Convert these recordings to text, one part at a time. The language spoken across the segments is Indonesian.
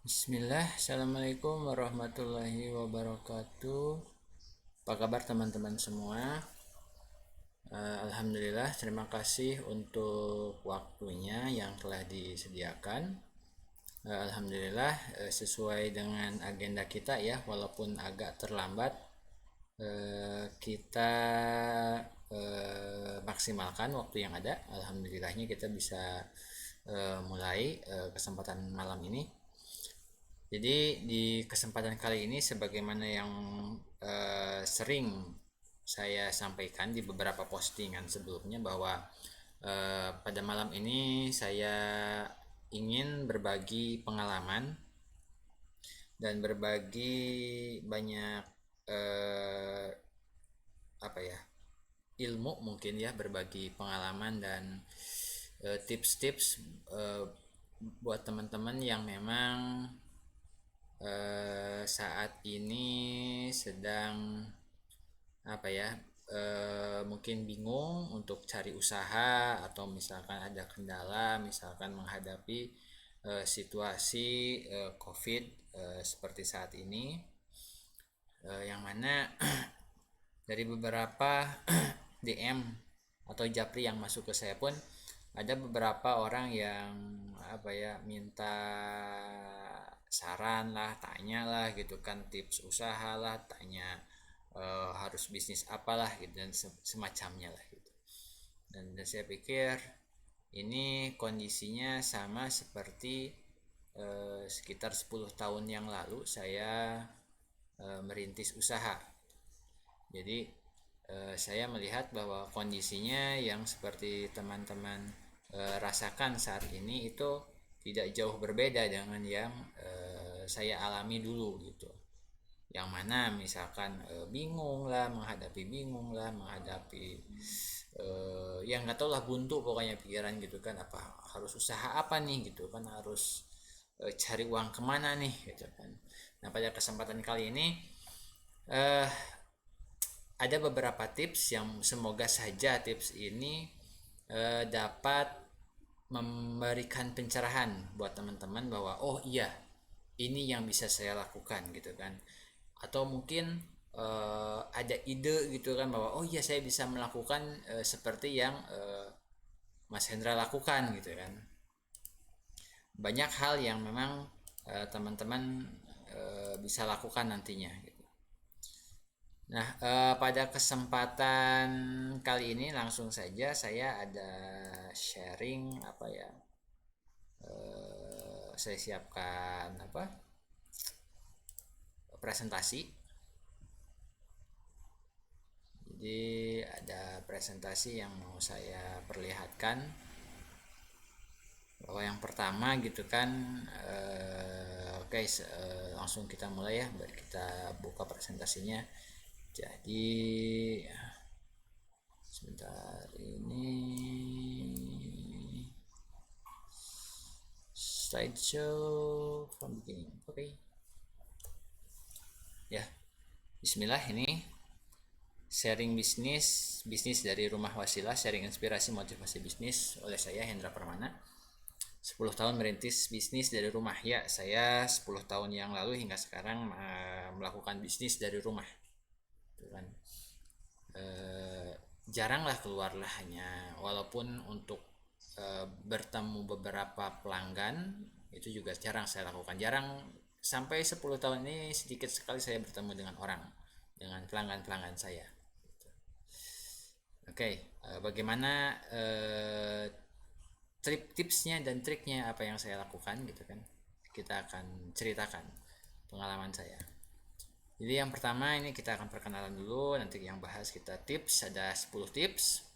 Bismillah, Assalamualaikum warahmatullahi wabarakatuh. Apa kabar teman-teman semua? Alhamdulillah, terima kasih untuk waktunya yang telah disediakan. Alhamdulillah, sesuai dengan agenda kita ya, walaupun agak terlambat, kita maksimalkan waktu yang ada. Alhamdulillahnya kita bisa mulai kesempatan malam ini. Jadi di kesempatan kali ini sebagaimana yang sering saya sampaikan di beberapa postingan sebelumnya bahwa pada malam ini saya ingin berbagi pengalaman dan berbagi banyak eh, apa ya, ilmu mungkin ya, berbagi pengalaman dan tips-tips eh, buat teman-teman yang memang saat ini sedang apa ya, mungkin bingung untuk cari usaha atau misalkan ada kendala, misalkan menghadapi situasi COVID seperti saat ini, yang mana dari beberapa DM atau japri yang masuk ke saya pun ada beberapa orang yang apa ya, minta saran lah, tanya lah gitu kan, tips usaha lah, tanya harus bisnis apalah gitu dan semacamnya lah gitu. Dan saya pikir ini kondisinya sama seperti sekitar 10 tahun yang lalu saya merintis usaha. Jadi saya melihat bahwa kondisinya yang seperti teman-teman rasakan saat ini itu tidak jauh berbeda dengan yang saya alami dulu gitu. Yang mana misalkan bingung lah menghadapi yang nggak tahu lah, buntu pokoknya pikiran gitu kan, apa harus usaha apa nih gitu kan, harus cari uang kemana nih gitu kan. Nah, pada kesempatan kali ini eh, ada beberapa tips yang semoga saja tips ini dapat memberikan pencerahan buat teman-teman bahwa oh iya, ini yang bisa saya lakukan gitu kan. Atau mungkin ada ide gitu kan bahwa oh iya, saya bisa melakukan seperti yang Mas Hendra lakukan gitu kan. Banyak hal yang memang teman-teman bisa lakukan nantinya gitu. Nah, pada kesempatan kali ini langsung saja saya ada sharing apa ya? Saya siapkan apa? Presentasi. Jadi ada presentasi yang mau saya perlihatkan bahwa yang pertama gitu kan, oke, langsung kita mulai ya, kita buka presentasinya. Jadi sebentar, ini slideshow from beginning. Oke. Ya, bismillah, ini sharing bisnis dari rumah wasilah, sharing inspirasi motivasi bisnis oleh saya Hendra Permana. 10 tahun merintis bisnis dari rumah. Ya, saya 10 tahun yang lalu hingga sekarang melakukan bisnis dari rumah. Itu kan. Eh, Jarang lah keluar lah, hanya walaupun untuk bertemu beberapa pelanggan itu juga jarang saya lakukan. Jarang, sampai 10 tahun ini sedikit sekali saya bertemu dengan orang, dengan pelanggan-pelanggan saya. Oke, bagaimana tipsnya dan triknya apa yang saya lakukan gitu kan. Kita akan ceritakan pengalaman saya. Jadi yang pertama ini kita akan perkenalan dulu, nanti yang bahas kita tips, ada 10 tips.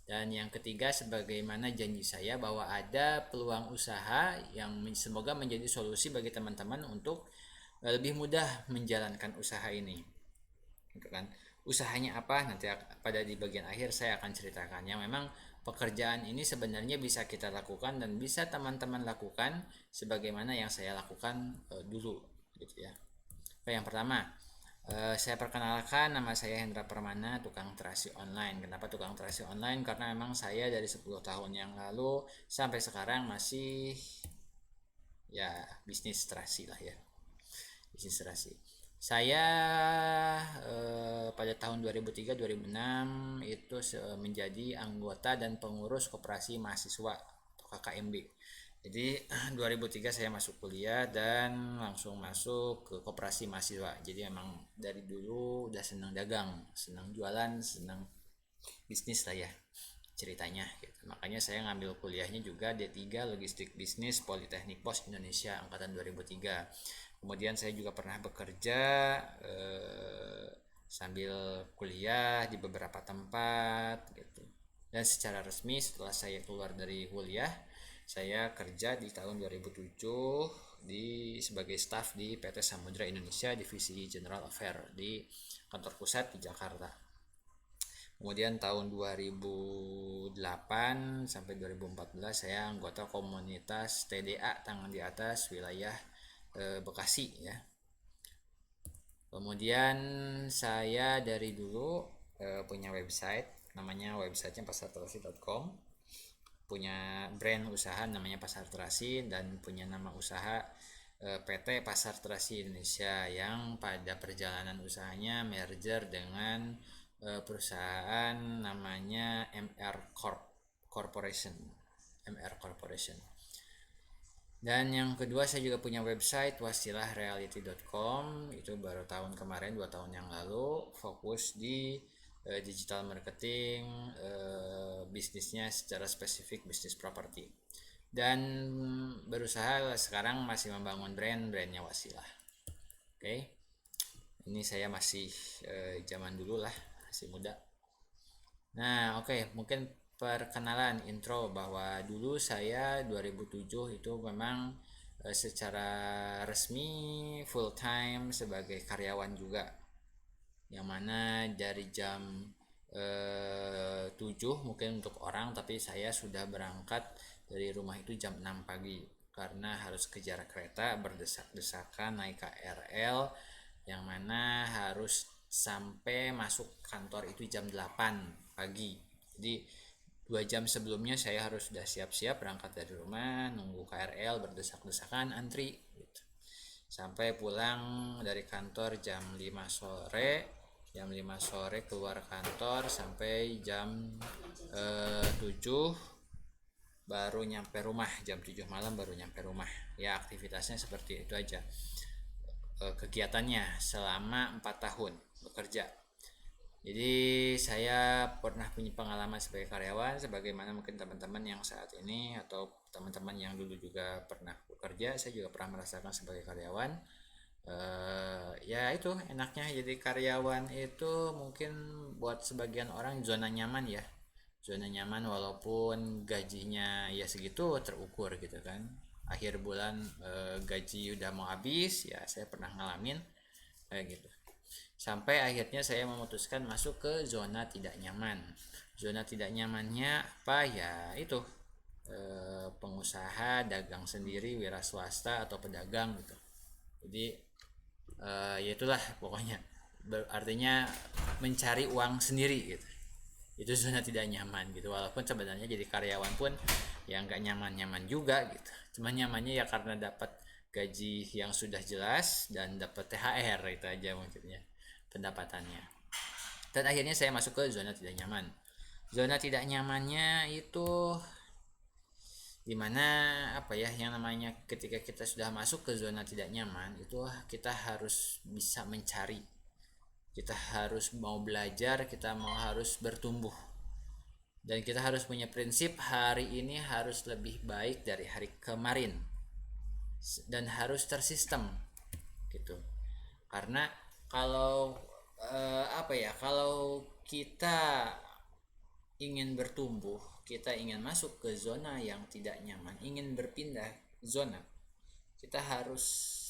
Dan yang ketiga, sebagaimana janji saya bahwa ada peluang usaha yang semoga menjadi solusi bagi teman-teman untuk lebih mudah menjalankan usaha ini. Gitu kan. Usahanya apa nanti pada di bagian akhir saya akan ceritakan. Yang memang pekerjaan ini sebenarnya bisa kita lakukan dan bisa teman-teman lakukan sebagaimana yang saya lakukan dulu gitu ya. Oke, yang pertama, saya perkenalkan, nama saya Hendra Permana, tukang terasi online. Kenapa tukang terasi online? Karena memang saya dari 10 tahun yang lalu sampai sekarang masih ya bisnis terasi lah ya, bisnis terasi. Saya pada tahun 2003-2006 itu menjadi anggota dan pengurus koperasi mahasiswa atau KKMB. Jadi 2003 saya masuk kuliah dan langsung masuk ke koperasi mahasiswa. Jadi emang dari dulu udah senang dagang, senang jualan, senang bisnis lah ya ceritanya gitu. Makanya saya ngambil kuliahnya juga D3 Logistik Bisnis Politeknik Pos Indonesia angkatan 2003. Kemudian saya juga pernah bekerja sambil kuliah di beberapa tempat gitu. Dan secara resmi setelah saya keluar dari kuliah, saya kerja di tahun 2007 sebagai staf di PT Samudra Indonesia Divisi General Affair di kantor pusat di Jakarta. Kemudian tahun 2008 sampai 2014 saya anggota komunitas TDA Tangan di Atas wilayah Bekasi ya. Kemudian saya dari dulu punya website, namanya websitenya pasarterasi.com, punya brand usaha namanya Pasar Terasi, dan punya nama usaha PT Pasar Terasi Indonesia yang pada perjalanan usahanya merger dengan perusahaan namanya Corporation. MR Corporation. Dan yang kedua saya juga punya website wasilahreality.com, itu baru tahun kemarin 2 tahun yang lalu, fokus di digital marketing, bisnisnya secara spesifik bisnis properti. Dan berusaha sekarang masih membangun brandnya Wasilah. Oke. Ini saya masih zaman dulu lah, masih muda. Nah, oke, mungkin perkenalan intro bahwa dulu saya 2007 itu memang secara resmi full time sebagai karyawan juga. Yang mana dari jam 7 mungkin untuk orang, tapi saya sudah berangkat dari rumah itu jam 6 pagi karena harus kejar kereta berdesak-desakan naik KRL yang mana harus sampai masuk kantor itu jam 8 pagi. Jadi 2 jam sebelumnya saya harus sudah siap-siap berangkat dari rumah, nunggu KRL berdesak-desakan antri gitu. Sampai pulang dari kantor jam 5 sore, keluar kantor sampai jam 7 baru nyampe rumah, jam 7 malam baru nyampe rumah. Ya aktivitasnya seperti itu aja. Kegiatannya selama 4 tahun bekerja. Jadi saya pernah punya pengalaman sebagai karyawan, sebagaimana mungkin teman-teman yang saat ini atau teman-teman yang dulu juga pernah bekerja, saya juga pernah merasakan sebagai karyawan. Ya itu enaknya jadi karyawan itu mungkin buat sebagian orang zona nyaman ya, zona nyaman walaupun gajinya ya segitu terukur gitu kan. Akhir bulan gaji udah mau habis, ya saya pernah ngalamin kayak gitu. Sampai akhirnya saya memutuskan masuk ke zona tidak nyaman. Zona tidak nyamannya apa ya, itu pengusaha dagang sendiri, wira swasta atau pedagang gitu. Jadi ya itulah pokoknya, artinya mencari uang sendiri gitu. Itu zona tidak nyaman gitu, walaupun sebenarnya jadi karyawan pun ya nggak nyaman-nyaman juga gitu. Cuma nyamannya ya karena dapat gaji yang sudah jelas dan dapat THR, itu aja maksudnya pendapatannya. Dan akhirnya saya masuk ke zona tidak nyaman. Zona tidak nyamannya itu dimana apa ya, yang namanya ketika kita sudah masuk ke zona tidak nyaman itu kita harus bisa mencari, kita harus mau belajar, kita harus bertumbuh, dan kita harus punya prinsip hari ini harus lebih baik dari hari kemarin dan harus tersistem gitu. Karena kalau apa ya, kalau kita ingin bertumbuh, kita ingin masuk ke zona yang tidak nyaman, ingin berpindah zona, kita harus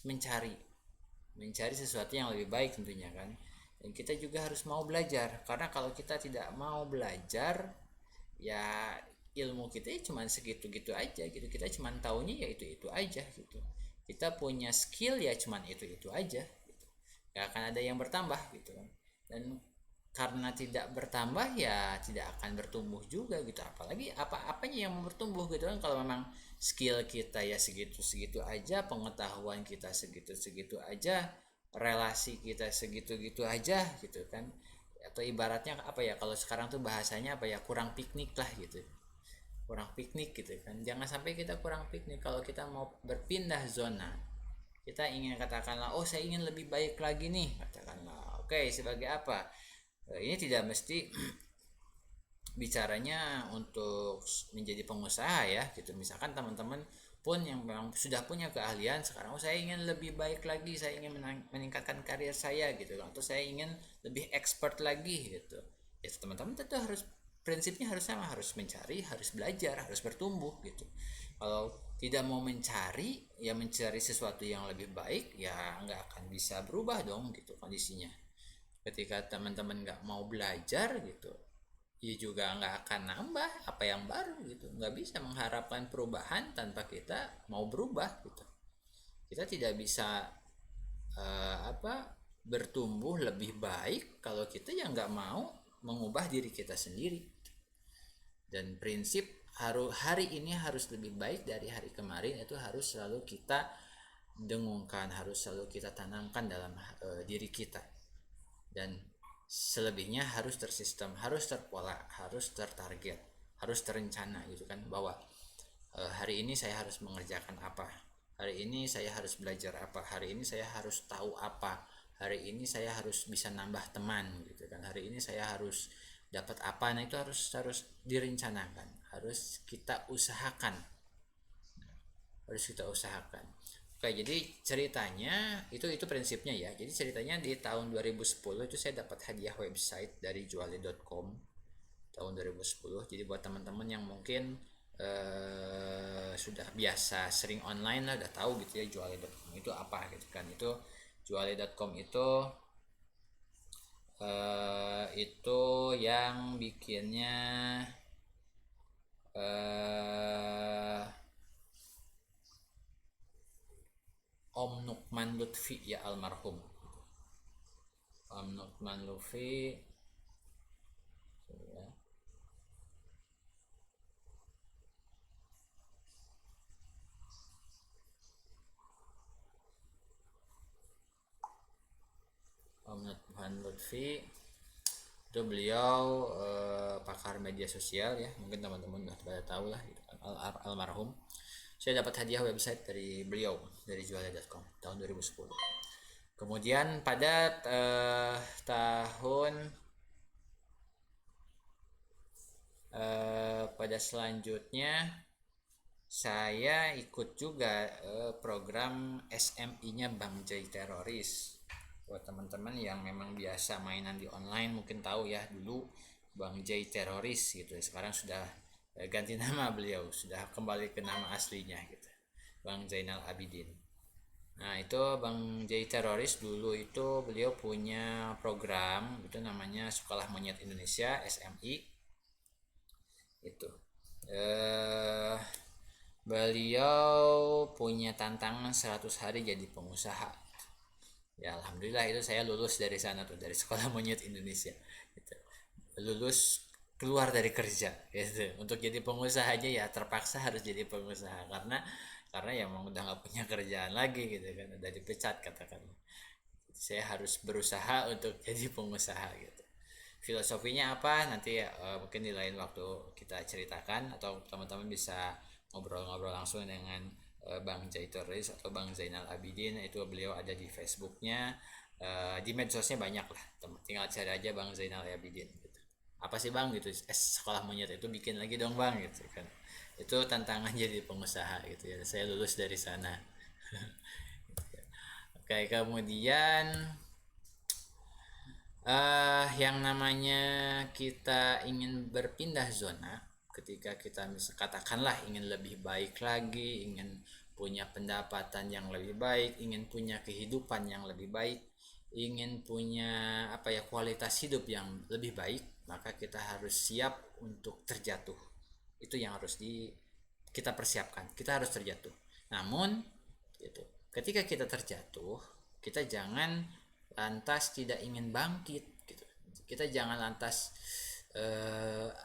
mencari sesuatu yang lebih baik tentunya kan. Dan kita juga harus mau belajar, karena kalau kita tidak mau belajar ya ilmu kita cuma segitu-gitu aja gitu. Kita cuma taunya ya itu aja gitu. Kita punya skill ya cuma itu aja gitu. Gak akan ada yang bertambah gitu. Dan karena tidak bertambah ya tidak akan bertumbuh juga gitu, apalagi apa-apanya yang mau bertumbuh gitu kan, kalau memang skill kita ya segitu-segitu aja, pengetahuan kita segitu-segitu aja, relasi kita segitu-gitu aja gitu kan, atau ibaratnya apa ya, kalau sekarang tuh bahasanya apa ya, kurang piknik lah gitu, kurang piknik gitu kan, jangan sampai kita kurang piknik kalau kita mau berpindah zona. Kita ingin katakanlah, oh saya ingin lebih baik lagi nih, katakanlah, oke, sebagai apa. Ini tidak mesti bicaranya untuk menjadi pengusaha ya gitu, misalkan teman-teman pun yang memang sudah punya keahlian sekarang, oh saya ingin lebih baik lagi, saya ingin meningkatkan karir saya gitu, atau saya ingin lebih expert lagi gitu, ya teman-teman tentu harus, prinsipnya harus sama, harus mencari, harus belajar, harus bertumbuh gitu. Kalau tidak mau mencari, ya mencari sesuatu yang lebih baik, ya nggak akan bisa berubah dong gitu kondisinya. Ketika teman-teman nggak mau belajar gitu, ya juga nggak akan nambah apa yang baru gitu, nggak bisa mengharapkan perubahan tanpa kita mau berubah gitu. Kita tidak bisa apa bertumbuh lebih baik kalau kita yang nggak mau mengubah diri kita sendiri. Dan prinsip hari ini harus lebih baik dari hari kemarin itu harus selalu kita dengungkan, harus selalu kita tanamkan dalam diri kita. Dan selebihnya harus tersistem, harus terpola, harus tertarget, harus terencana gitu kan, bahwa hari ini saya harus mengerjakan apa, hari ini saya harus belajar apa, hari ini saya harus tahu apa, hari ini saya harus bisa nambah teman gitu kan, hari ini saya harus dapat apa. Nah itu harus direncanakan, harus kita usahakan, harus kita usahakan. Oke, jadi ceritanya itu prinsipnya ya. Jadi ceritanya di tahun 2010 itu saya dapat hadiah website dari juale.com tahun 2010. Jadi buat teman-teman yang mungkin sudah biasa sering online lah, udah tahu gitu ya juale.com itu apa gitu kan. Itu juale.com itu yang bikinnya Om Nukman Lutfi ya, almarhum Om Nukman Lutfi ya. Om Nukman Lutfi itu beliau pakar media sosial ya, mungkin teman-teman udah pada tahu lah gitu kan, almarhum. Saya dapat hadiah website dari beliau dari jualan.com tahun 2010. Kemudian pada tahun pada selanjutnya saya ikut juga program SMI-nya Bang Jai Teroris. Buat teman-teman yang memang biasa mainan di online mungkin tahu ya, dulu Bang Jai Teroris gitu. Sekarang sudah ganti nama, beliau sudah kembali ke nama aslinya gitu, Bang Zainal Abidin. Nah itu Bang Jai Teroris dulu itu beliau punya program itu namanya Sekolah Monyet Indonesia SMI itu. eh Beliau punya tantangan 100 hari jadi pengusaha. Ya alhamdulillah itu saya lulus dari sana tuh, dari Sekolah Monyet Indonesia gitu. Lulus keluar dari kerja gitu, untuk jadi pengusaha aja ya terpaksa harus jadi pengusaha, karena ya emang udah nggak punya kerjaan lagi gitu kan, udah dipecat katakan. Saya harus berusaha untuk jadi pengusaha gitu. Filosofinya apa nanti ya, mungkin di lain waktu kita ceritakan, atau teman-teman bisa ngobrol-ngobrol langsung dengan Bang Jaitoris atau Bang Zainal Abidin. Itu beliau ada di Facebooknya, di medsosnya banyak lah, tinggal cari aja Bang Zainal Abidin gitu. Apa sih Bang gitu, sekolah monyet itu bikin lagi dong Bang gitu kan. Itu tantangan jadi pengusaha gitu ya, saya lulus dari sana. Oke, kemudian yang namanya kita ingin berpindah zona, ketika kita katakanlah ingin lebih baik lagi, ingin punya pendapatan yang lebih baik, ingin punya kehidupan yang lebih baik, ingin punya apa ya, kualitas hidup yang lebih baik, maka kita harus siap untuk terjatuh. Itu yang harus kita persiapkan. Kita harus terjatuh. Namun gitu, ketika kita terjatuh, kita jangan lantas tidak ingin bangkit gitu. kita jangan lantas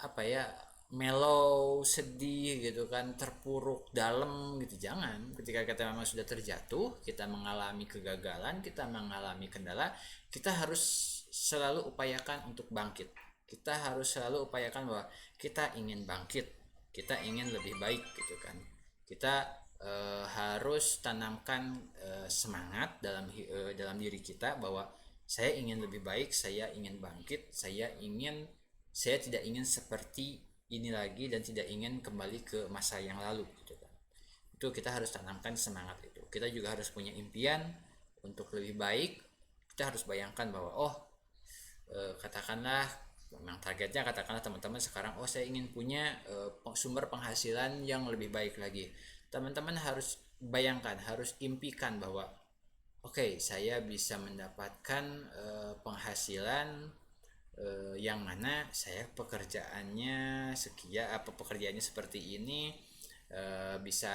apa ya, mellow, sedih gitu kan, terpuruk dalam gitu. Jangan. Ketika kita memang sudah terjatuh, kita mengalami kegagalan, kita mengalami kendala, kita harus selalu upayakan untuk bangkit. Kita harus selalu upayakan bahwa kita ingin bangkit, kita ingin lebih baik gitu kan. Kita harus tanamkan semangat dalam diri kita bahwa saya ingin lebih baik, saya ingin bangkit, saya tidak ingin seperti ini lagi dan tidak ingin kembali ke masa yang lalu gitu kan. Itu kita harus tanamkan semangat itu. Kita juga harus punya impian untuk lebih baik. Kita harus bayangkan bahwa katakanlah memang targetnya, katakanlah teman-teman sekarang saya ingin punya sumber penghasilan yang lebih baik lagi. Teman-teman harus bayangkan, harus impikan bahwa saya bisa mendapatkan penghasilan yang mana saya pekerjaannya pekerjaannya seperti ini, bisa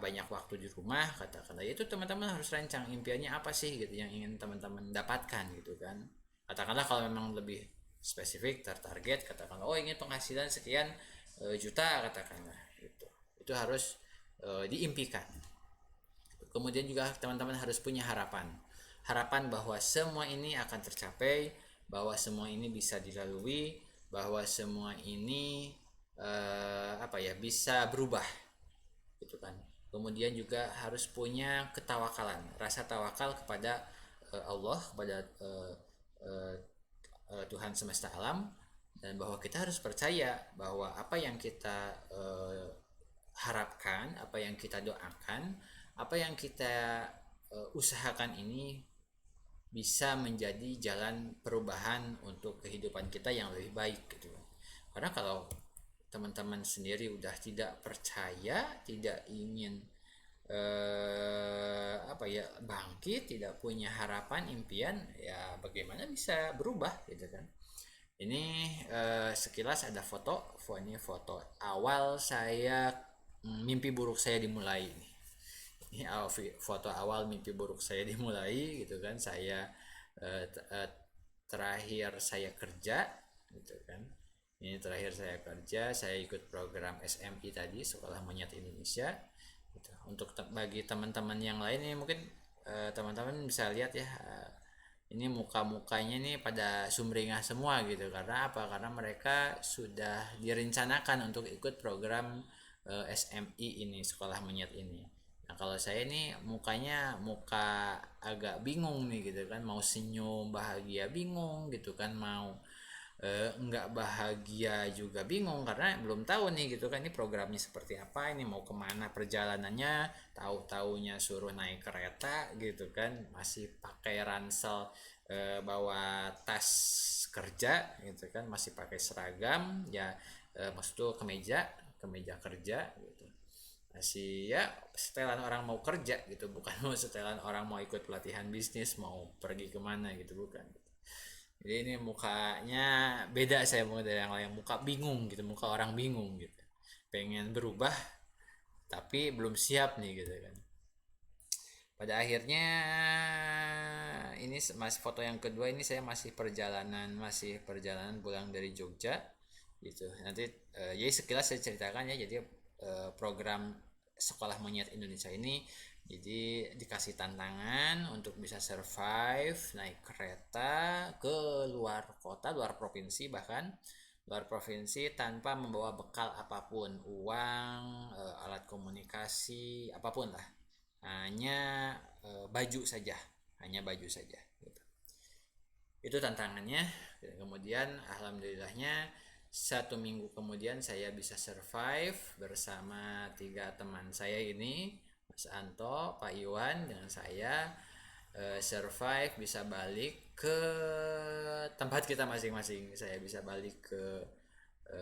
banyak waktu di rumah, katakanlah. Itu teman-teman harus rancang impiannya apa sih gitu yang ingin teman-teman dapatkan gitu kan. Katakanlah kalau memang lebih spesifik, tertarget, katakanlah ingin penghasilan sekian juta, katakanlah gitu. Itu harus diimpikan. Kemudian juga teman-teman harus punya harapan bahwa semua ini akan tercapai, bahwa semua ini bisa dilalui, bahwa semua ini bisa berubah gitu kan. Kemudian juga harus punya ketawakalan, rasa tawakal kepada Allah, kepada Tuhan semesta alam, dan bahwa kita harus percaya bahwa apa yang kita harapkan, apa yang kita doakan, apa yang kita usahakan ini bisa menjadi jalan perubahan untuk kehidupan kita yang lebih baik gitu. Karena kalau teman-teman sendiri udah tidak percaya, tidak ingin bangkit, tidak punya harapan, impian, ya bagaimana bisa berubah gitu kan. Ini sekilas ada ini foto awal saya, mimpi buruk saya dimulai. Ini foto awal mimpi buruk saya dimulai gitu kan. Saya terakhir saya kerja gitu kan. Ini terakhir saya kerja, saya ikut program SMI tadi, Sekolah Monyet Indonesia gitu. Untuk bagi teman-teman yang lain ini mungkin teman-teman bisa lihat ya, ini muka-mukanya nih pada sumringah semua gitu. Karena apa? Karena mereka sudah direncanakan untuk ikut program SMI ini, Sekolah Monyet ini. Nah kalau saya ini muka agak bingung nih gitu kan, mau senyum bahagia bingung gitu kan, mau nggak bahagia juga bingung karena belum tahu nih gitu kan, ini programnya seperti apa, ini mau kemana perjalanannya. Tahu-taunya suruh naik kereta gitu kan, masih pakai ransel, bawa tas kerja gitu kan, masih pakai seragam ya, maksudnya kemeja kerja gitu, masih ya setelan orang mau kerja gitu, bukan mau setelan orang mau ikut pelatihan bisnis, mau pergi kemana gitu, bukan. Jadi ini mukanya beda, saya mau dari yang lain, muka bingung gitu, muka orang bingung gitu, pengen berubah tapi belum siap nih gitu kan. Pada akhirnya ini masih foto yang kedua, ini saya masih perjalanan pulang dari Jogja gitu. Nanti jadi sekilas saya ceritakan ya. Jadi program Sekolah Monyet Indonesia ini, jadi dikasih tantangan untuk bisa survive naik kereta ke luar kota, luar provinsi, bahkan luar provinsi tanpa membawa bekal apapun, uang, alat komunikasi, apapun lah. Hanya baju saja, gitu. Itu tantangannya. Kemudian alhamdulillahnya 1 minggu kemudian saya bisa survive bersama 3 teman saya ini, Mas Anto, Pak Iwan, dengan saya, survive, bisa balik ke tempat kita masing-masing. Saya bisa balik ke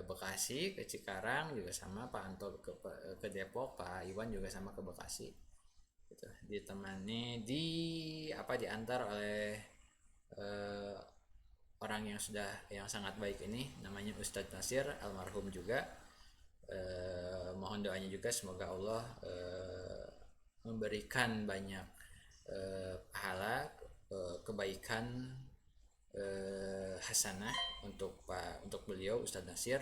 Bekasi, ke Cikarang juga sama Pak Anto ke Depok, Pak Iwan juga sama ke Bekasi gitu. Ditemani diantar oleh uh, orang yang sangat baik ini, namanya Ustadz Nasir, almarhum juga. Mohon doanya juga semoga Allah memberikan banyak pahala, kebaikan hasanah untuk beliau Ustadz Nasir,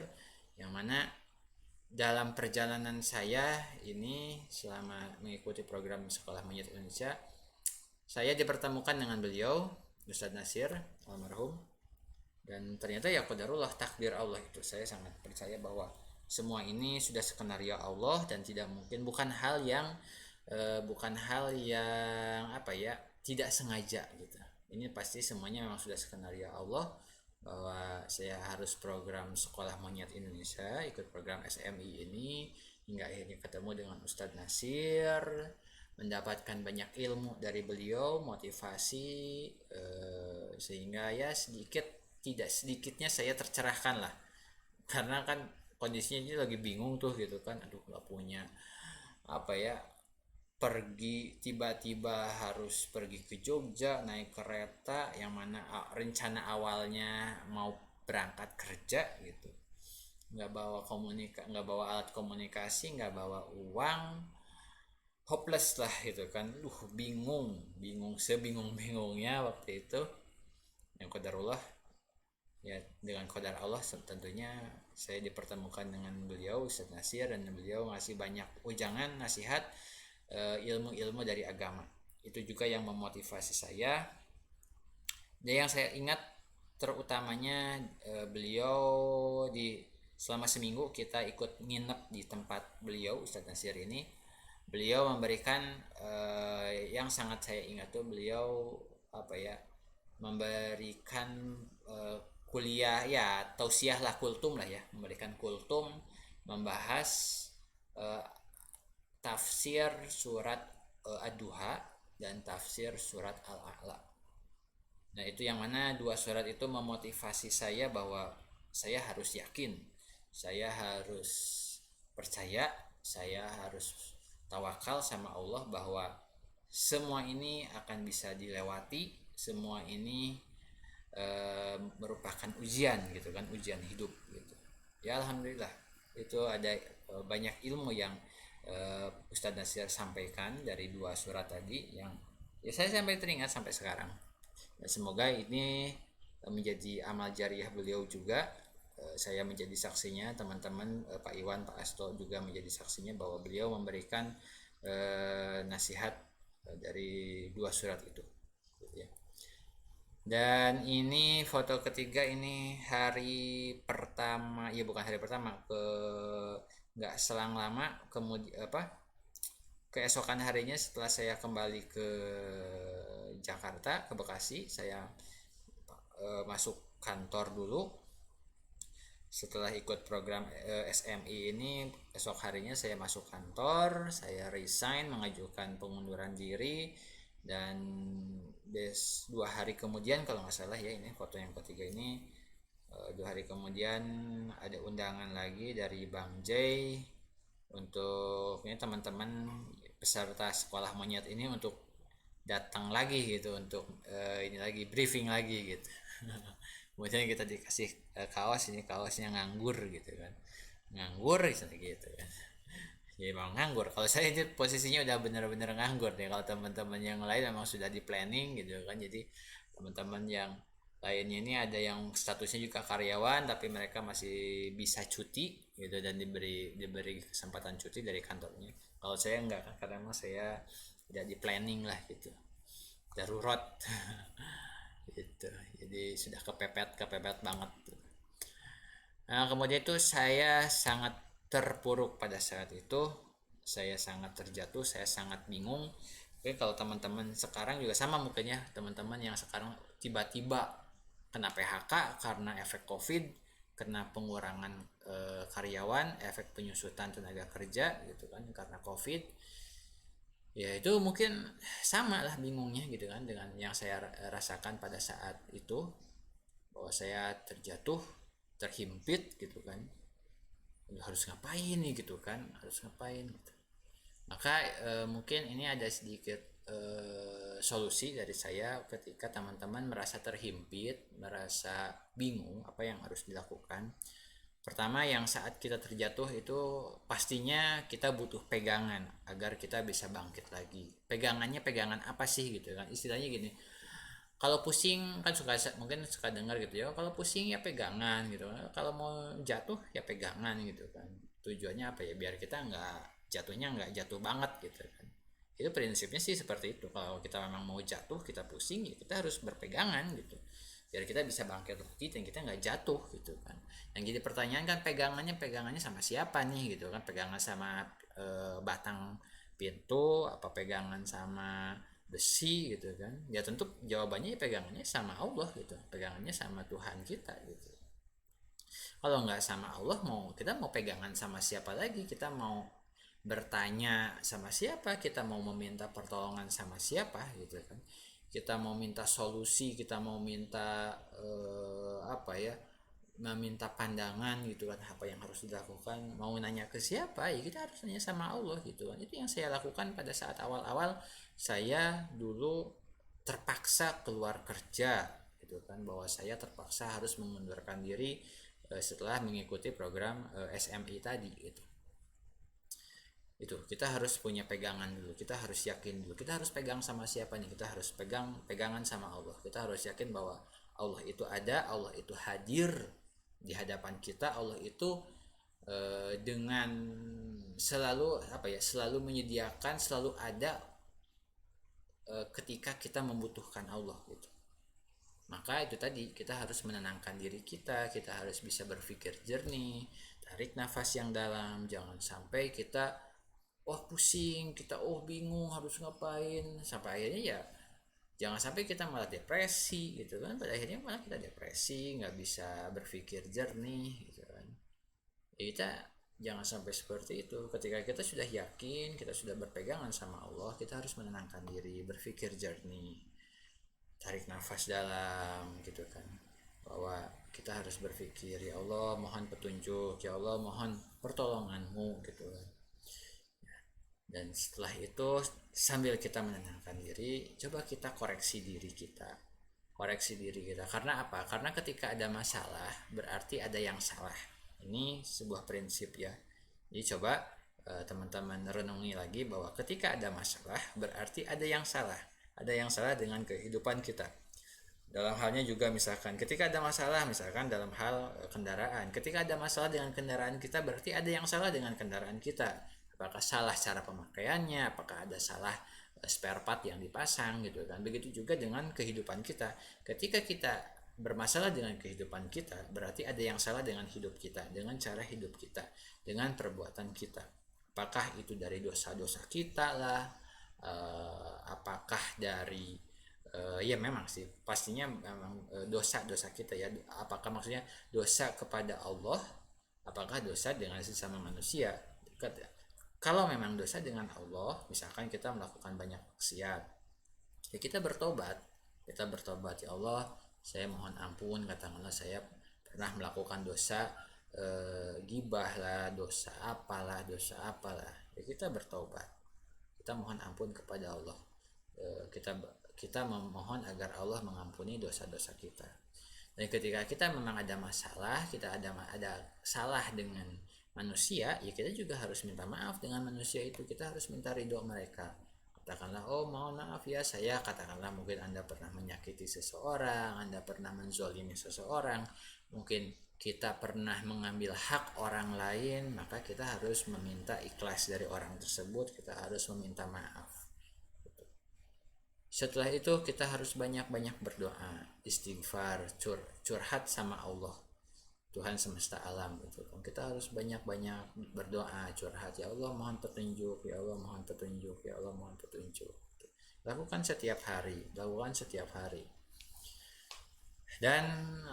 yang mana dalam perjalanan saya ini selama mengikuti program Sekolah Monyet Indonesia, saya dipertemukan dengan beliau Ustadz Nasir almarhum, dan ternyata ya qadarullah, takdir Allah itu. Saya sangat percaya bahwa semua ini sudah skenario Allah dan tidak mungkin, bukan hal yang apa ya, tidak sengaja gitu. Ini pasti semuanya memang sudah skenario Allah, bahwa saya harus program Sekolah Monyet Indonesia, ikut program SMI ini, hingga akhirnya ketemu dengan Ustadz Nasir, mendapatkan banyak ilmu dari beliau, motivasi, sehingga ya tidak sedikitnya saya tercerahkan lah, karena kan kondisinya ini lagi bingung tuh gitu kan, aduh nggak punya apa ya, pergi tiba-tiba harus pergi ke Jogja naik kereta, yang mana rencana awalnya mau berangkat kerja gitu, nggak bawa alat komunikasi, nggak bawa uang, hopeless lah gitu kan. Bingung bingung sebingung bingungnya waktu itu. Yang qadarullah, ya dengan qadar Allah tentunya saya dipertemukan dengan beliau Ustadz Nasir, dan beliau ngasih banyak ujangan nasihat, ilmu-ilmu dari agama. Itu juga yang memotivasi saya. Dan yang saya ingat terutamanya, beliau selama seminggu kita ikut nginep di tempat beliau Ustadz Nasir ini. Beliau memberikan, yang sangat saya ingat tuh, beliau apa ya, memberikan kuliah ya, tausiah lah, kultum lah ya, memberikan kultum membahas tafsir surat Ad-Duha dan tafsir surat Al-A'la. Nah itu yang mana dua surat itu memotivasi saya bahwa saya harus yakin, saya harus percaya, saya harus tawakal sama Allah bahwa semua ini akan bisa dilewati, semua ini merupakan ujian gitu kan, ujian hidup gitu. Ya alhamdulillah, itu ada banyak ilmu yang Ustadz Nasir sampaikan dari dua surat tadi, yang ya saya sampai teringat sampai sekarang. Dan semoga ini menjadi amal jariah beliau juga. Saya menjadi saksinya, teman-teman, Pak Iwan, Pak Asto juga menjadi saksinya bahwa beliau memberikan nasihat dari dua surat itu gitu ya. Dan ini foto ketiga, ini hari pertama, ya bukan hari pertama, nggak selang lama kemudian keesokan harinya setelah saya kembali ke Jakarta, ke Bekasi, saya masuk kantor dulu. Setelah ikut program SMI ini, esok harinya saya masuk kantor, saya resign, mengajukan pengunduran diri, dan 2 hari kemudian kalau nggak salah ya, ini foto yang ketiga ini, 2 hari kemudian ada undangan lagi dari Bang J untuk ini teman-teman peserta Sekolah Monyet ini untuk datang lagi gitu, untuk ini lagi briefing lagi gitu. Kemudian kita dikasih kaos, ini kaosnya nganggur gitu kan, nganggur gitu kan. Ya emang nganggur, kalau saya ini posisinya udah bener-bener nganggur deh. Kalau teman-teman yang lain memang sudah di planning gitu kan, jadi teman-teman yang lainnya ini ada yang statusnya juga karyawan tapi mereka masih bisa cuti gitu, dan diberi kesempatan cuti dari kantornya. Kalau saya enggak kan, karena memang saya tidak di planning lah gitu, darurat. Gitu, jadi sudah kepepet banget. Nah kemudian itu saya sangat terpuruk pada saat itu, saya sangat terjatuh, saya sangat bingung. Oke, kalau teman-teman sekarang juga sama mungkinnya, teman-teman yang sekarang tiba-tiba kena PHK karena efek COVID, kena pengurangan karyawan, efek penyusutan tenaga kerja gitu kan karena COVID. Ya itu mungkin sama lah bingungnya gitu kan dengan yang saya rasakan pada saat itu, bahwa saya terjatuh, terhimpit gitu kan, harus ngapain nih gitu kan, harus ngapain gitu. Maka mungkin ini ada sedikit solusi dari saya ketika teman-teman merasa terhimpit, merasa bingung apa yang harus dilakukan. Pertama, yang saat kita terjatuh itu pastinya kita butuh pegangan agar kita bisa bangkit lagi. Pegangannya pegangan apa sih gitu kan? Istilahnya gini, Kalau pusing kan mungkin suka dengar gitu ya, kalau pusing ya pegangan gitu, kalau mau jatuh ya pegangan gitu kan. Tujuannya apa ya, biar kita nggak jatuh banget gitu kan. Itu prinsipnya sih seperti itu. Kalau kita memang mau jatuh, kita pusing ya kita harus berpegangan gitu, biar kita bisa bangkit lagi dan kita nggak jatuh gitu kan. Yang jadi pertanyaan kan, pegangannya sama siapa nih gitu kan, pegangan sama batang pintu apa pegangan sama besi gitu kan. Ya tentu jawabannya ya pegangannya sama Allah gitu, pegangannya sama Tuhan kita gitu. Kalau nggak sama Allah, kita mau pegangan sama siapa lagi, kita mau bertanya sama siapa, kita mau meminta pertolongan sama siapa gitu kan. Kita mau minta solusi, kita mau minta apa ya, meminta pandangan gitu kan, apa yang harus dilakukan, mau nanya ke siapa ya kita harus nanya sama Allah gitu kan. Itu yang saya lakukan pada saat awal-awal saya dulu terpaksa keluar kerja gitu kan, bahwa saya terpaksa harus mengundurkan diri setelah mengikuti program SMI tadi gitu. Itu kita harus punya pegangan dulu, kita harus yakin dulu, kita harus pegang sama siapa nih, kita harus pegangan sama Allah. Kita harus yakin bahwa Allah itu ada, Allah itu hadir di hadapan kita, Allah itu dengan selalu apa ya, selalu menyediakan, selalu ada ketika kita membutuhkan Allah gitu. Maka itu tadi, kita harus menenangkan diri kita harus bisa berpikir jernih, tarik nafas yang dalam, jangan sampai kita pusing, kita bingung harus ngapain, sampai akhirnya ya jangan sampai kita malah depresi gitu kan. Pada akhirnya malah kita depresi, nggak bisa berpikir jernih gitu kan. Ya kita jangan sampai seperti itu. Ketika kita sudah yakin, kita sudah berpegangan sama Allah, kita harus menenangkan diri, berpikir jernih, tarik nafas dalam gitu kan, bahwa kita harus berpikir, ya Allah mohon petunjuk, ya Allah mohon pertolonganmu gitu kan. Dan setelah itu sambil kita menenangkan diri, coba kita koreksi diri kita. Karena apa? Karena ketika ada masalah berarti ada yang salah. Ini sebuah prinsip ya. Jadi coba teman-teman renungi lagi bahwa ketika ada masalah berarti ada yang salah. Ada yang salah dengan kehidupan kita. Dalam halnya juga misalkan ketika ada masalah, misalkan dalam hal kendaraan, ketika ada masalah dengan kendaraan kita berarti ada yang salah dengan kendaraan kita. Apakah salah cara pemakaiannya, apakah ada salah spare part yang dipasang gitu kan. Begitu juga dengan kehidupan kita, ketika kita bermasalah dengan kehidupan kita berarti ada yang salah dengan hidup kita, dengan cara hidup kita, dengan perbuatan kita. Apakah itu dari dosa-dosa kita lah, apakah dari ya memang sih pastinya memang dosa-dosa kita ya. Apakah maksudnya dosa kepada Allah, apakah dosa dengan sesama manusia. Kalau memang dosa dengan Allah, misalkan kita melakukan banyak maksiat, ya kita bertobat, ya Allah saya mohon ampun, katakanlah saya pernah melakukan dosa gibah lah, dosa apalah, ya kita bertobat, kita mohon ampun kepada Allah. Kita memohon agar Allah mengampuni dosa-dosa kita. Dan ketika kita memang ada masalah, kita ada salah dengan manusia, ya kita juga harus minta maaf dengan manusia itu. Kita harus minta ridho mereka. Katakanlah, oh mohon maaf ya, saya katakanlah mungkin Anda pernah menyakiti seseorang, Anda pernah menzolimi seseorang, mungkin kita pernah mengambil hak orang lain, maka kita harus meminta ikhlas dari orang tersebut, kita harus meminta maaf. Setelah itu kita harus banyak-banyak berdoa, istighfar, curhat sama Allah, Tuhan semesta alam gitu. Kita harus banyak-banyak berdoa, curhat, ya Allah mohon petunjuk, ya Allah mohon petunjuk, ya Allah mohon petunjuk. Lakukan setiap hari. Dan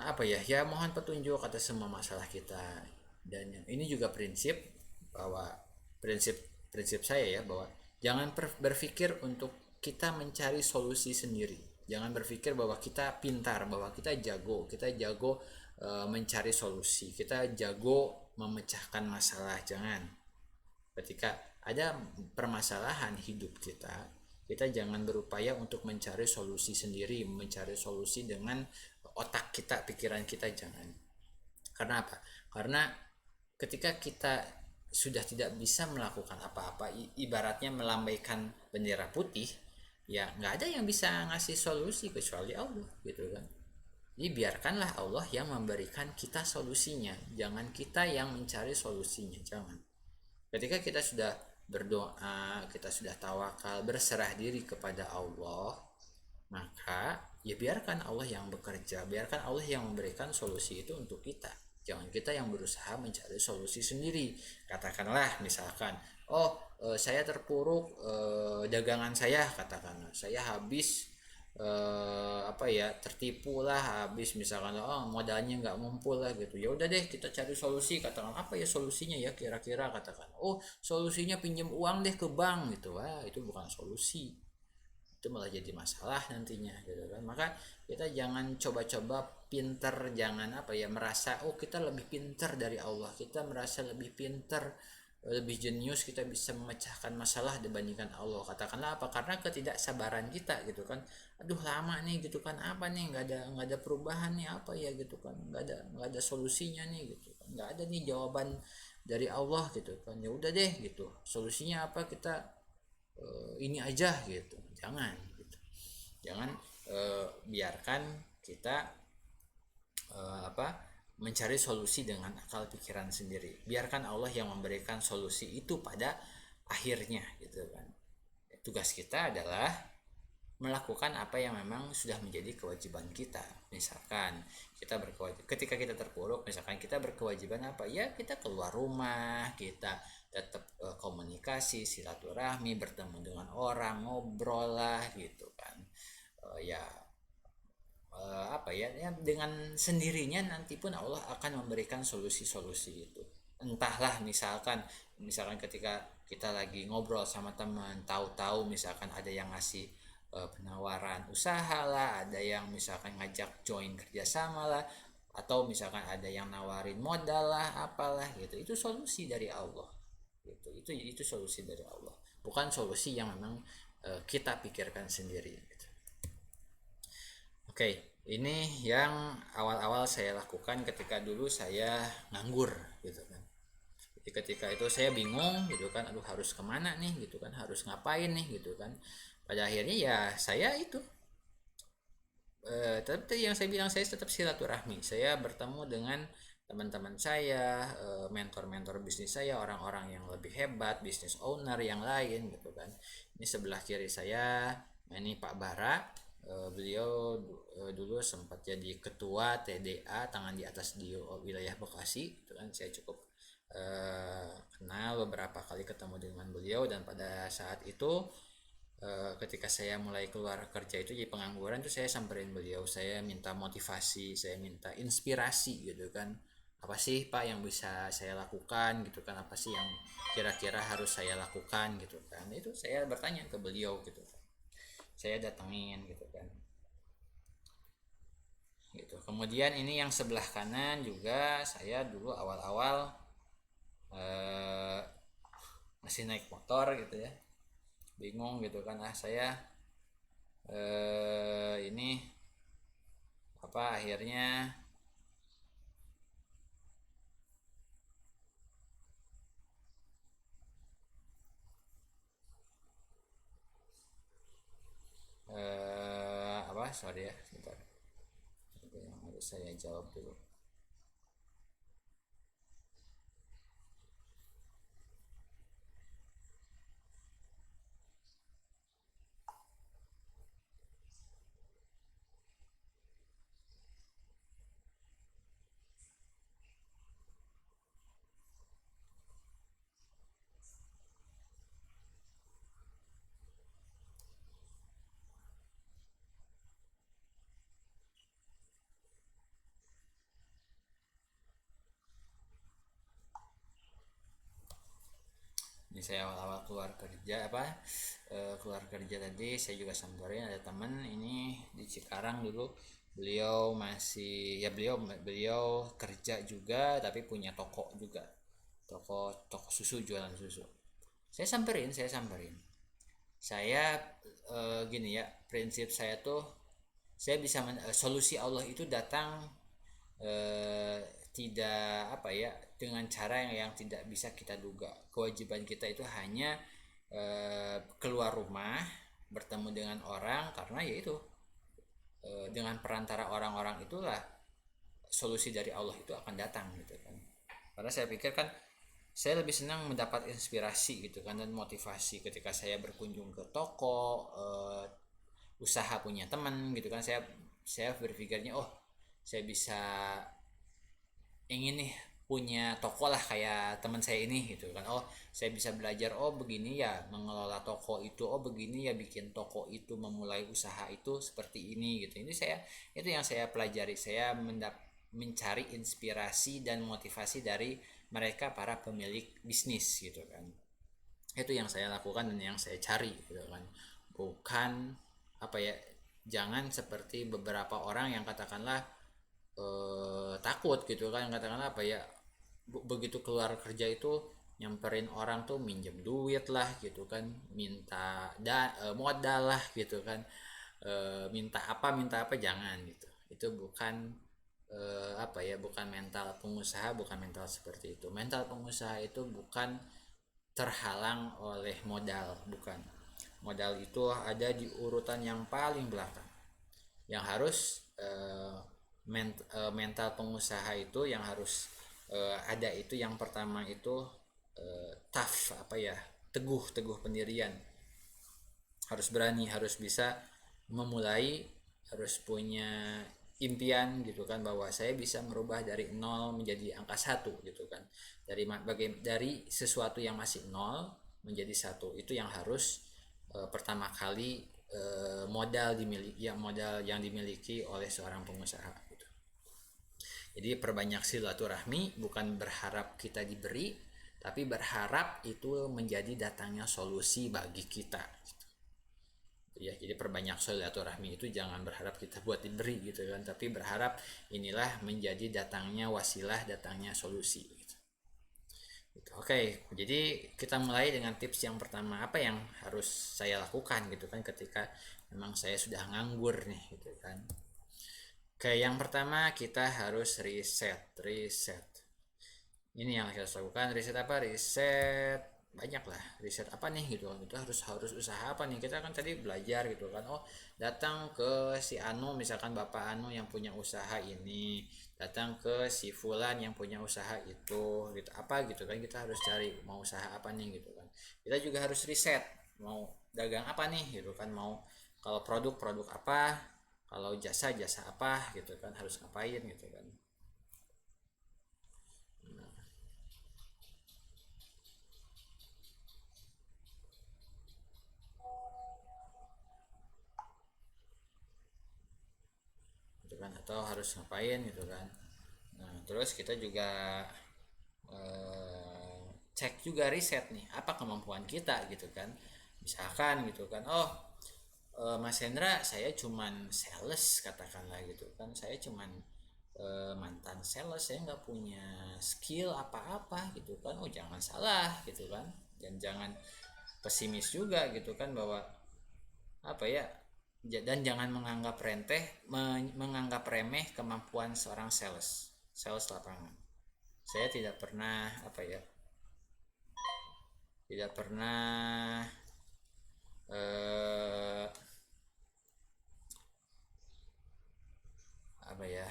apa ya, ya mohon petunjuk atas semua masalah kita. Dan ini juga prinsip, bahwa prinsip saya ya, bahwa jangan berpikir untuk kita mencari solusi sendiri. Jangan berpikir bahwa kita pintar, bahwa kita jago mencari solusi, kita jago memecahkan masalah. Jangan. Ketika ada permasalahan hidup kita jangan berupaya untuk mencari solusi sendiri, mencari solusi dengan otak kita, pikiran kita, jangan. Karena apa? Karena ketika kita sudah tidak bisa melakukan apa-apa, ibaratnya melambaikan bendera putih, ya nggak ada yang bisa ngasih solusi kecuali Allah gitu kan. Jadi biarkanlah Allah yang memberikan kita solusinya, jangan kita yang mencari solusinya, jangan. Ketika kita sudah berdoa, kita sudah tawakal, berserah diri kepada Allah, maka ya biarkan Allah yang bekerja, biarkan Allah yang memberikan solusi itu untuk kita. Jangan kita yang berusaha mencari solusi sendiri. Katakanlah misalkan, oh saya terpuruk, dagangan saya, katakanlah saya habis, apa ya, tertipu lah, habis misalkan, oh modalnya nggak ngumpul lah gitu, ya udah deh kita cari solusi. Katakan apa ya solusinya ya kira-kira, katakan oh solusinya pinjam uang deh ke bank gitu. Wah, itu bukan solusi, itu malah jadi masalah nantinya gitu kan. Maka kita jangan coba-coba pinter, jangan apa ya merasa oh kita lebih pinter dari Allah, kita merasa lebih pinter, lebih jenius, kita bisa memecahkan masalah dibandingkan Allah. Katakanlah apa, karena ketidaksabaran kita gitu kan. Aduh lama nih gitu kan, apa nih, nggak ada perubahan nih, apa ya gitu kan, nggak ada solusinya nih gitu kan, nggak ada nih jawaban dari Allah gitu kan. Ya udah deh gitu, solusinya apa, kita ini aja gitu. Jangan gitu, jangan biarkan kita apa mencari solusi dengan akal pikiran sendiri. Biarkan Allah yang memberikan solusi itu pada akhirnya gitu kan. Tugas kita adalah melakukan apa yang memang sudah menjadi kewajiban kita. Misalkan kita berkewajiban, ketika kita terpuruk misalkan kita berkewajiban apa ya, kita keluar rumah, kita tetap komunikasi, silaturahmi, bertemu dengan orang, ngobrol lah gitu kan. Ya apa ya, ya dengan sendirinya nanti pun Allah akan memberikan solusi-solusi itu. Entahlah misalkan ketika kita lagi ngobrol sama teman, tahu-tahu misalkan ada yang ngasih penawaran usaha lah, ada yang misalkan ngajak join kerjasama lah, atau misalkan ada yang nawarin modal lah, apalah gitu. Itu solusi dari Allah gitu. Itu solusi dari Allah, bukan solusi yang memang kita pikirkan sendiri gitu. Oke, ini yang awal-awal saya lakukan ketika dulu saya nganggur gitu kan. Jadi ketika itu saya bingung gitu kan, aduh harus kemana nih gitu kan, harus ngapain nih gitu kan. Pada akhirnya ya saya itu, tapi yang saya bilang, saya tetap silaturahmi. Saya bertemu dengan teman-teman saya, mentor-mentor bisnis saya, orang-orang yang lebih hebat, bisnis owner yang lain gitu kan. Ini sebelah kiri saya, ini Pak Bara. Beliau dulu sempat jadi ketua TDA tangan di atas di wilayah Bekasi gitu kan. Saya cukup kenal, beberapa kali ketemu dengan beliau, dan pada saat itu ketika saya mulai keluar kerja itu jadi pengangguran tuh, saya samperin beliau, saya minta motivasi, saya minta inspirasi gitu kan. Apa sih Pak yang bisa saya lakukan gitu kan, apa sih yang kira-kira harus saya lakukan gitu kan. Itu saya bertanya ke beliau gitu kan, saya datengin gitu kan gitu. Kemudian ini yang sebelah kanan juga, saya dulu awal-awal eh, masih naik motor gitu ya, bingung gitu kan, saya ini apa akhirnya apa, sorry ya sebentar, yang harus saya jawab dulu. Ini saya awal-awal keluar kerja apa, keluar kerja tadi saya juga samperin ada temen ini di Cikarang dulu. Beliau masih ya, beliau kerja juga tapi punya toko juga, toko toko susu, jualan susu. Saya samperin saya gini ya, prinsip saya tuh, saya bisa solusi Allah itu datang eh, tidak apa ya, dengan cara yang tidak bisa kita duga. Kewajiban kita itu hanya keluar rumah, bertemu dengan orang, karena yaitu dengan perantara orang-orang itulah solusi dari Allah itu akan datang gitu kan. Karena saya pikir kan saya lebih senang mendapat inspirasi gitu kan dan motivasi ketika saya berkunjung ke toko, usaha punya teman gitu kan. Saya berpikirnya, oh saya bisa ingin nih punya toko lah kayak teman saya ini gitu kan. Oh saya bisa belajar, oh begini ya mengelola toko itu, oh begini ya bikin toko itu, memulai usaha itu seperti ini gitu. Ini saya, itu yang saya pelajari. Saya mencari inspirasi dan motivasi dari mereka para pemilik bisnis gitu kan. Itu yang saya lakukan dan yang saya cari gitu kan. Bukan apa ya, jangan seperti beberapa orang yang katakanlah takut gitu kan, katakanlah apa ya, begitu keluar kerja itu nyamperin orang tuh minjem duit lah gitu kan, minta modal lah gitu kan, minta apa, jangan gitu. Itu bukan apa ya, bukan mental pengusaha, bukan mental seperti itu. Mental pengusaha itu bukan terhalang oleh modal, bukan. Modal itu ada di urutan yang paling belakang. Yang harus mental pengusaha itu yang harus ada itu, yang pertama itu tough, apa ya, teguh teguh pendirian. Harus berani, harus bisa memulai, harus punya impian gitu kan, bahwa saya bisa merubah dari nol menjadi angka satu gitu kan, dari sesuatu yang masih nol menjadi satu. Itu yang harus pertama kali modal yang dimiliki oleh seorang pengusaha gitu. Jadi perbanyak silaturahmi, bukan berharap kita diberi, tapi berharap itu menjadi datangnya solusi bagi kita gitu. Ya, jadi perbanyak silaturahmi itu jangan berharap kita buat diberi gitu kan, tapi berharap inilah menjadi datangnya wasilah, datangnya solusi gitu. Oke, jadi kita mulai dengan tips yang pertama. Apa yang harus saya lakukan gitu kan ketika memang saya sudah nganggur nih gitu kan. Oke, yang pertama kita harus riset. Ini yang harus lakukan. Riset apa? Riset banyak lah. Riset apa nih gitu kan. Kita harus usaha apa nih? Kita kan tadi belajar gitu kan. Oh, datang ke si Anu, misalkan Bapak Anu yang punya usaha ini, datang ke si Fulan yang punya usaha itu gitu. Apa gitu kan, kita harus cari mau usaha apa nih gitu kan. Kita juga harus riset mau dagang apa nih gitu kan. Mau kalau produk apa, kalau jasa apa gitu kan, harus ngapain gitu kan. Gitu kan, atau harus ngapain gitu kan. Nah terus kita juga cek juga, riset nih apa kemampuan kita gitu kan. Misalkan gitu kan, oh Mas Hendra saya cuman sales katakanlah gitu kan, saya cuman mantan sales, saya nggak punya skill apa-apa gitu kan. Oh jangan salah gitu kan, dan jangan pesimis juga gitu kan, bahwa apa ya, dan jangan menganggap remeh kemampuan seorang sales lapangan. Saya tidak pernah apa ya, tidak pernah eh, apa ya,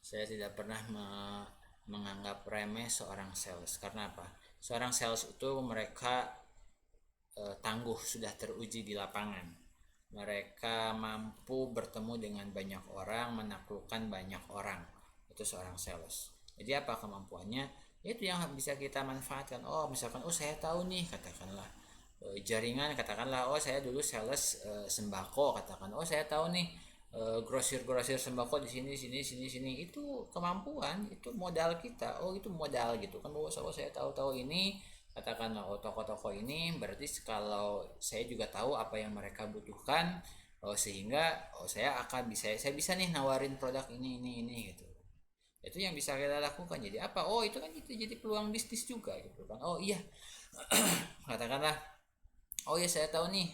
saya tidak pernah menganggap remeh seorang sales. Karena apa? Seorang sales itu mereka tangguh, sudah teruji di lapangan. Mereka mampu bertemu dengan banyak orang, menaklukkan banyak orang. Itu seorang sales. Jadi apa kemampuannya? Itu yang bisa kita manfaatkan. Oh misalkan, oh saya tahu nih katakanlah jaringan, katakanlah oh saya dulu sales sembako, katakan oh saya tahu nih grosir sembako di sini sini sini sini. Itu kemampuan, itu modal kita. Oh itu modal gitu kan, bahwa oh, saya tahu ini, katakanlah oh toko-toko ini, berarti kalau saya juga tahu apa yang mereka butuhkan, oh sehingga oh saya bisa nih nawarin produk ini gitu. Itu yang bisa kita lakukan. Jadi apa, oh itu kan itu jadi peluang bisnis juga gitu kan. Oh iya katakanlah oh ya saya tahu nih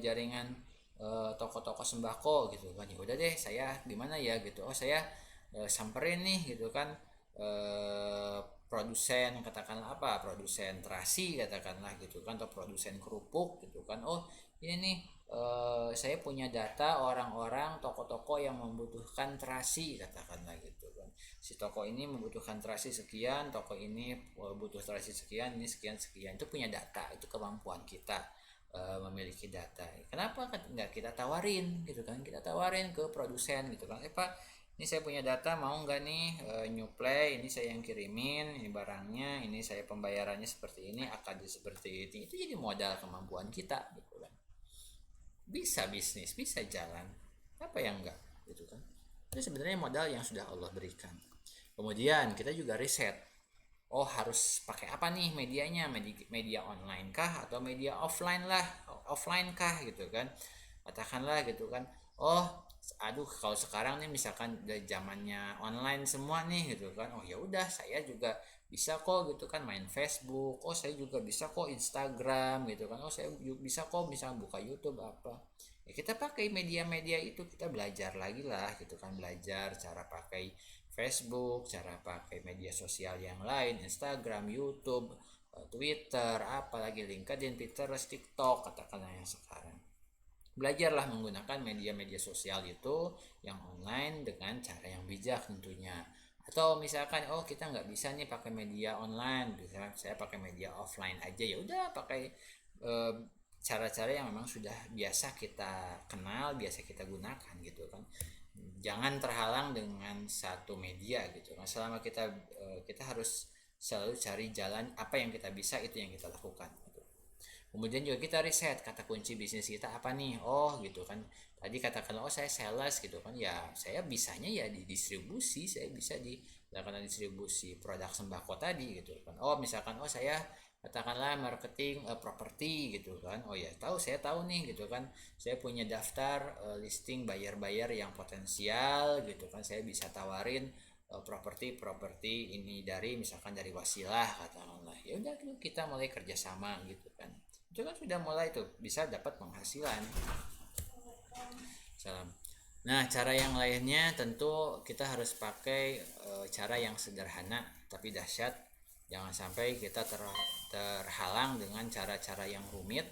jaringan toko-toko sembako gitu kan, ya udah deh saya gimana ya gitu, oh saya samperin nih gitu kan, eh, produsen katakanlah apa, produsen terasi katakanlah gitu kan, atau produsen kerupuk gitu kan, oh ini nih saya punya data orang-orang toko-toko yang membutuhkan terasi katakanlah gitu kan, si toko ini membutuhkan terasi sekian, toko ini butuh terasi sekian, ini sekian sekian, itu punya data, itu kemampuan kita memiliki data. Kenapa nggak kita tawarin gitu kan, kita tawarin ke produsen gitu kan, Pak ini saya punya data, mau nggak nih nyuplai, ini saya yang kirimin, ini barangnya, ini saya pembayarannya seperti ini, akad seperti ini, itu jadi modal kemampuan kita gitu kan, bisa bisnis, bisa jalan, apa yang enggak gitu kan, itu sebenarnya modal yang sudah Allah berikan. Kemudian kita juga riset, oh harus pakai apa nih medianya, media online kah atau media offline lah, offline kah gitu kan, katakanlah gitu kan, oh aduh kalau sekarang nih misalkan udah zamannya online semua nih gitu kan, oh ya udah saya juga bisa kok gitu kan main Facebook, oh saya juga bisa kok Instagram gitu kan, oh saya bisa kok misalnya buka YouTube apa, ya kita pakai media-media itu, kita belajar lagi lah gitu kan, belajar cara pakai Facebook, cara pakai media sosial yang lain, Instagram, YouTube, Twitter, apalagi LinkedIn, Pinterest, TikTok katakanlah yang sekarang. Belajarlah menggunakan media-media sosial itu yang online dengan cara yang bijak tentunya. Atau misalkan oh kita nggak bisa nih pakai media online, bisa saya pakai media offline aja, ya udah pakai eh, cara-cara yang memang sudah biasa kita kenal, biasa kita gunakan gitu kan. Jangan terhalang dengan satu media gitu kan. Selama kita harus selalu cari jalan, apa yang kita bisa itu yang kita lakukan. Kemudian juga kita riset kata kunci bisnis kita apa nih, oh gitu kan, tadi katakan oh saya sales gitu kan, ya saya bisanya ya di distribusi, saya bisa di lakukan distribusi produk sembako tadi gitu kan, oh misalkan oh saya katakanlah marketing properti gitu kan, oh ya tahu, saya tahu nih gitu kan, saya punya daftar listing bayar-bayar yang potensial gitu kan, saya bisa tawarin properti ini dari misalkan dari Wasilah katakanlah, ya udah kita mulai kerjasama gitu kan, itu kan sudah mulai tuh bisa dapat penghasilan. Salam. Nah, cara yang lainnya tentu kita harus pakai cara yang sederhana tapi dahsyat. Jangan sampai kita terhalang dengan cara-cara yang rumit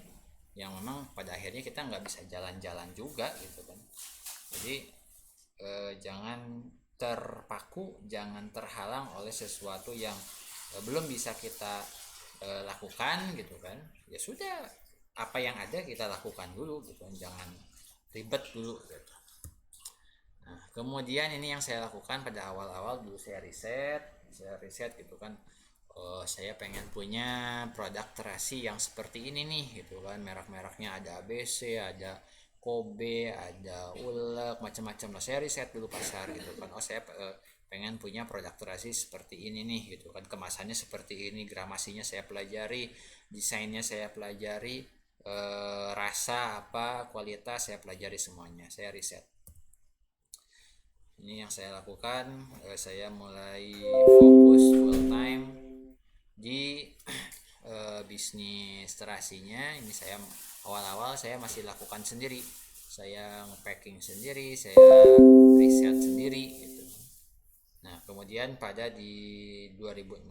yang memang pada akhirnya kita nggak bisa jalan-jalan juga gitu kan. Jadi jangan terpaku, jangan terhalang oleh sesuatu yang belum bisa kita lakukan gitu kan, ya sudah apa yang ada kita lakukan dulu gitu kan, jangan ribet dulu gitu. Nah kemudian ini yang saya lakukan pada awal-awal dulu, saya riset gitu kan, saya pengen punya produk terasi yang seperti ini nih gitu kan, merek-mereknya ada ABC, ada Kobe, ada Ulek, macam-macam lah, saya riset dulu pasar gitu kan, oh saya pengen punya produk terasi seperti ini nih gitu kan, kemasannya seperti ini, gramasinya saya pelajari, desainnya saya pelajari, rasa apa, kualitas saya pelajari semuanya, saya riset. Ini yang saya lakukan, saya mulai fokus full time di bisnis terasinya ini. Saya awal-awal saya masih lakukan sendiri, saya nge-packing sendiri, saya riset sendiri gitu. Nah kemudian pada di 2016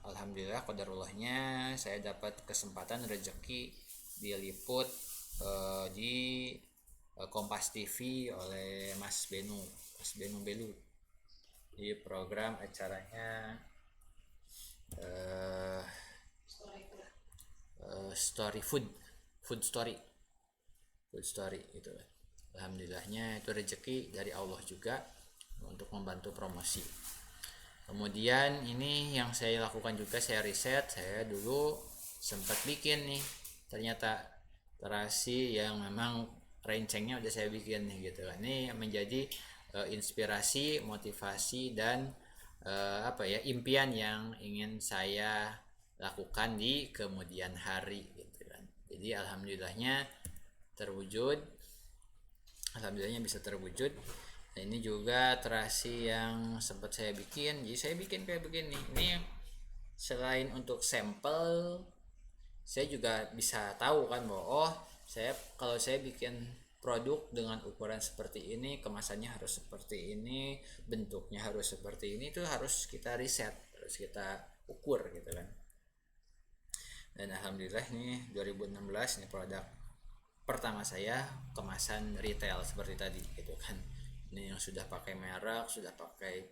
alhamdulillah qadarullahnya saya dapat kesempatan rezeki diliput di Kompas TV oleh Mas Benu Belu, di program acaranya story food story gitu. Alhamdulillahnya itu rezeki dari Allah juga untuk membantu promosi. Kemudian ini yang saya lakukan juga, saya riset, saya dulu sempat bikin nih ternyata terasi yang memang rencengnya udah saya bikin nih gitu. Ini menjadi inspirasi, motivasi dan impian yang ingin saya lakukan di kemudian hari gitu kan. Jadi alhamdulillahnya terwujud, alhamdulillahnya bisa terwujud. Nah, ini juga terasi yang sempat saya bikin, jadi saya bikin kayak begini. Ini selain untuk sampel, saya juga bisa tahu kan bahwa oh saya kalau saya bikin produk dengan ukuran seperti ini, kemasannya harus seperti ini, bentuknya harus seperti ini, itu harus kita riset, harus kita ukur gitu kan. Dan alhamdulillah nih 2016 nih produk pertama saya kemasan retail seperti tadi gitu kan. Ini yang sudah pakai merek, sudah pakai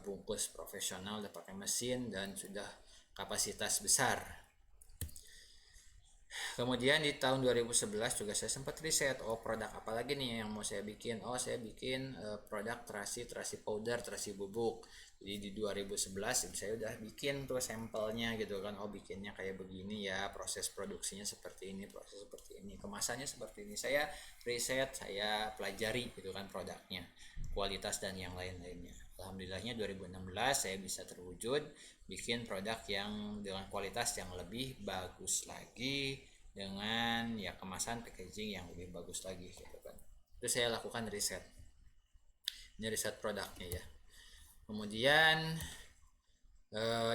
bungkus profesional, sudah pakai mesin dan sudah kapasitas besar. Kemudian di tahun 2011 juga saya sempat riset, oh produk apa lagi nih yang mau saya bikin. Oh saya bikin produk terasi powder, terasi bubuk. Jadi di 2011 saya udah bikin tuh sampelnya gitu kan. Oh bikinnya kayak begini ya, proses produksinya seperti ini, proses seperti ini, kemasannya seperti ini. Saya riset, saya pelajari gitu kan produknya, kualitas dan yang lain-lainnya. Alhamdulillahnya 2016 saya bisa terwujud bikin produk yang dengan kualitas yang lebih bagus lagi, dengan ya kemasan packaging yang lebih bagus lagi gitu kan. Itu saya lakukan riset, ini riset produknya ya. Kemudian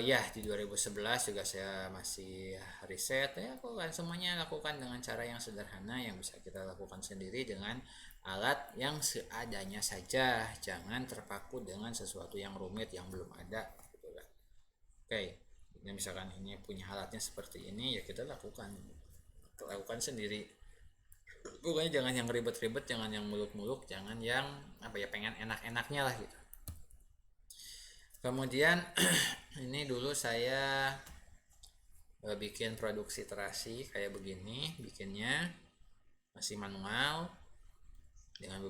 ya di 2011 juga saya masih riset ya, aku kan semuanya lakukan dengan cara yang sederhana yang bisa kita lakukan sendiri dengan alat yang seadanya saja, jangan terpaku dengan sesuatu yang rumit yang belum ada gitu kan. Oke, ini misalkan ini punya alatnya seperti ini ya kita lakukan sendiri. Pokoknya jangan yang ribet-ribet, jangan yang muluk-muluk, jangan yang apa ya pengen enak-enaknya lah gitu. Kemudian ini dulu saya bikin produksi terasi kayak begini, bikinnya masih manual dengan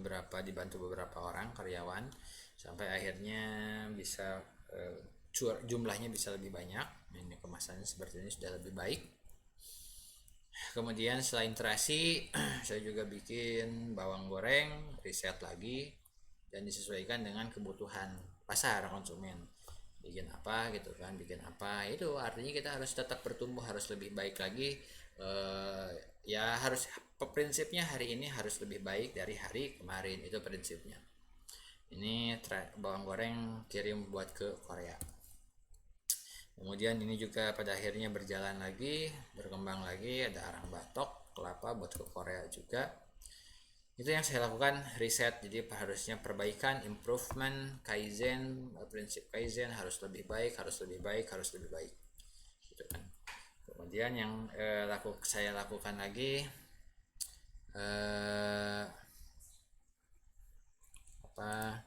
dibantu beberapa orang karyawan sampai akhirnya bisa jumlahnya bisa lebih banyak. Ini kemasannya seperti ini sudah lebih baik. Kemudian selain terasi saya juga bikin bawang goreng, riset lagi dan disesuaikan dengan kebutuhan pasar konsumen. Bikin apa gitu kan, bikin apa itu artinya kita harus tetap bertumbuh, harus lebih baik lagi. Ya harus prinsipnya hari ini harus lebih baik dari hari kemarin, itu prinsipnya. Ini bawang goreng kirim buat ke Korea. Kemudian ini juga pada akhirnya berjalan lagi, berkembang lagi, ada arang batok, kelapa buat ke Korea juga. Itu yang saya lakukan riset, jadi harusnya perbaikan, improvement, kaizen, prinsip kaizen harus lebih baik, harus lebih baik, harus lebih baik. Gitu kan. Kemudian yang saya lakukan lagi apa